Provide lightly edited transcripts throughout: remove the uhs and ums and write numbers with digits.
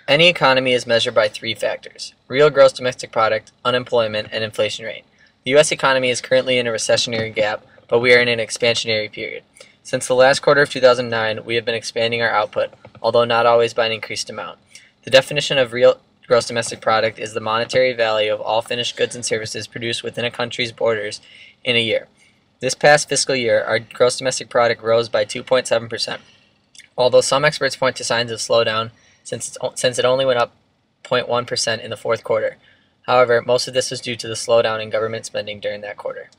Any economy is measured by three factors: real gross domestic product, unemployment, and inflation rate. The U.S. economy is currently in a recessionary gap, but we are in an expansionary period. Since the last quarter of 2009, we have been expanding our output, although not always by an increased amount. The definition of real gross domestic product is the monetary value of all finished goods and services produced within a country's borders in a year. This past fiscal year, our gross domestic product rose by 2.7%. Although some experts point to signs of slowdown since it only went up 0.1% in the fourth quarter. However, most of this was due to the slowdown in government spending during that quarter.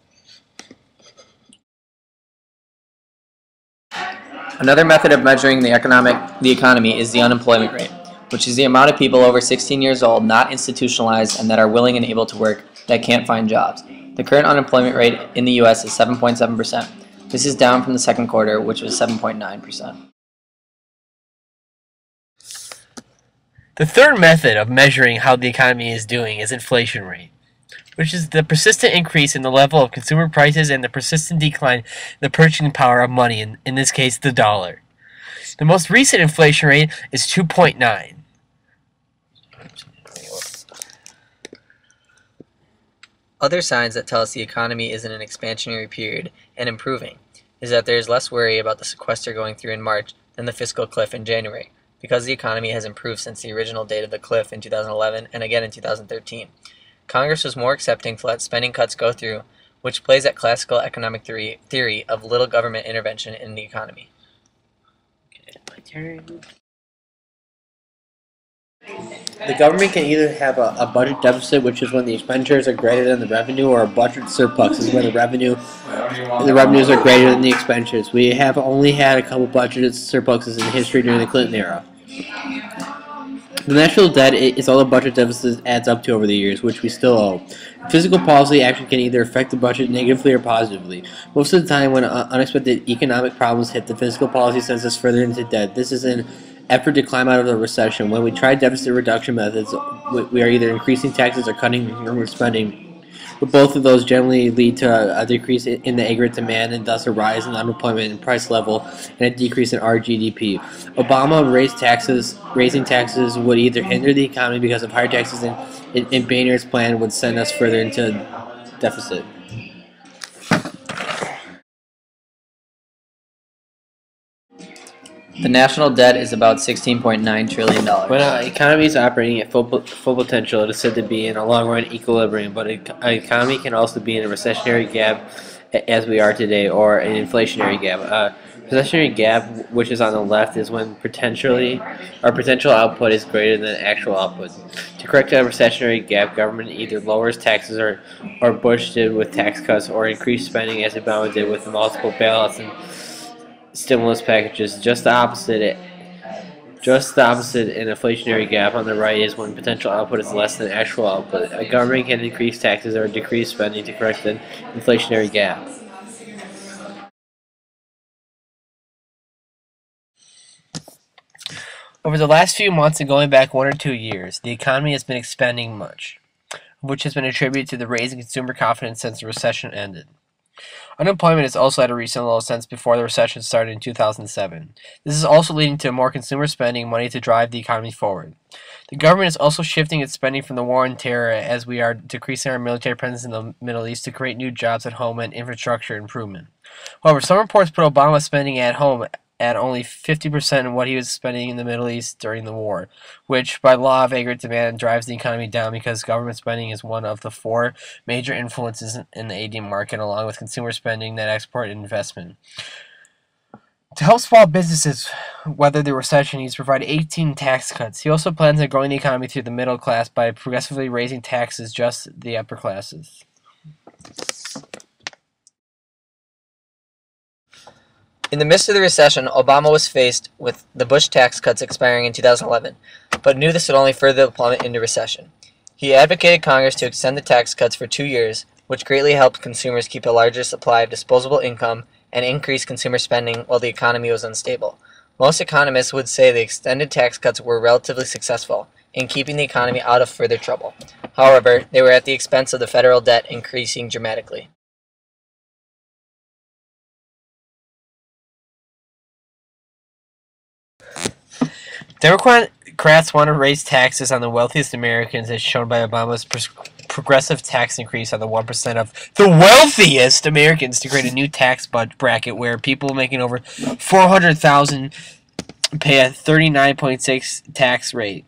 Another method of measuring the economy is the unemployment rate, which is the amount of people over 16 years old not institutionalized and that are willing and able to work that can't find jobs. The current unemployment rate in the U.S. is 7.7%. This is down from the second quarter, which was 7.9%. The third method of measuring how the economy is doing is inflation rate, which is the persistent increase in the level of consumer prices and the persistent decline in the purchasing power of money, in this case the dollar. The most recent inflation rate is 2.9. Other signs that tell us the economy is in an expansionary period and improving is that there is less worry about the sequester going through in March than the fiscal cliff in January, because the economy has improved since the original date of the cliff in 2011 and again in 2013. Congress was more accepting to let spending cuts go through, which plays at classical economic theory of little government intervention in the economy. Okay, my turn. The government can either have a budget deficit, which is when the expenditures are greater than the revenue, or a budget surplus, is when the revenues are greater than the expenditures. We have only had a couple budget surpluses in history during the Clinton era. The national debt is all the budget deficit adds up to over the years, which we still owe. Physical policy action can either affect the budget negatively or positively. Most of the time, when unexpected economic problems hit, the fiscal policy sends us further into debt. This is an effort to climb out of the recession. When we try deficit reduction methods, we are either increasing taxes or cutting government spending. But both of those generally lead to a decrease in the aggregate demand and thus a rise in unemployment and price level and a decrease in our GDP. Obama raising taxes would either hinder the economy because of higher taxes, and Boehner's plan would send us further into deficit. The national debt is about $16.9 trillion. When an economy is operating at full potential, it is said to be in a long-run equilibrium, but an economy can also be in a recessionary gap, as we are today, or an inflationary gap. Recessionary gap, which is on the left, is when our potential output is greater than actual output. To correct a recessionary gap, government either lowers taxes, or Bush did with tax cuts, or increased spending as Obama did with the multiple bailouts and stimulus packages. Just the opposite in an inflationary gap on the right is when potential output is less than actual output. A government can increase taxes or decrease spending to correct the inflationary gap. Over the last few months and going back 1 or 2 years, the economy has been expanding much, which has been attributed to the rise in consumer confidence since the recession ended. Unemployment is also at a recent low since before the recession started in 2007. This is also leading to more consumer spending money to drive the economy forward. The government is also shifting its spending from the war on terror, as we are decreasing our military presence in the Middle East, to create new jobs at home and infrastructure improvement. However, some reports put Obama's spending at home at only 50% of what he was spending in the Middle East during the war, which, by law of aggregate demand, drives the economy down because government spending is one of the 4 major influences in the AD market, along with consumer spending, net export, and investment. To help small businesses weather the recession, he's provided 18 tax cuts. He also plans on growing the economy through the middle class by progressively raising taxes just the upper classes. In the midst of the recession, Obama was faced with the Bush tax cuts expiring in 2011, but knew this would only further the plummet into recession. He advocated Congress to extend the tax cuts for 2 years, which greatly helped consumers keep a larger supply of disposable income and increase consumer spending while the economy was unstable. Most economists would say the extended tax cuts were relatively successful in keeping the economy out of further trouble. However, they were at the expense of the federal debt increasing dramatically. Democrats want to raise taxes on the wealthiest Americans, as shown by Obama's progressive tax increase on the 1% of the wealthiest Americans to create a new tax bracket where people making over $400,000 pay a 39.6 tax rate.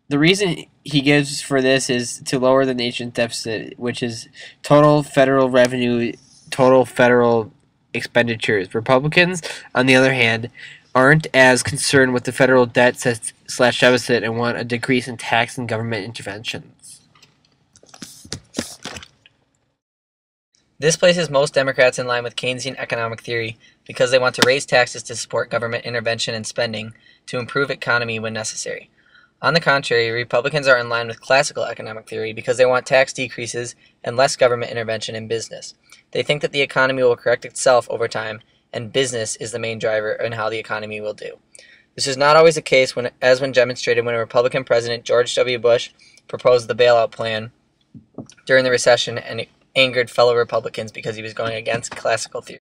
The reason he gives for this is to lower the nation's deficit, which is total federal revenue, total federal expenditures. Republicans, on the other hand, aren't as concerned with the federal debt / deficit and want a decrease in tax and government interventions. This places most Democrats in line with Keynesian economic theory because they want to raise taxes to support government intervention and spending to improve economy when necessary. On the contrary, Republicans are in line with classical economic theory because they want tax decreases and less government intervention in business. They think that the economy will correct itself over time, and business is the main driver in how the economy will do. This is not always the case, as when demonstrated when Republican President George W. Bush proposed the bailout plan during the recession and it angered fellow Republicans because he was going against classical theory.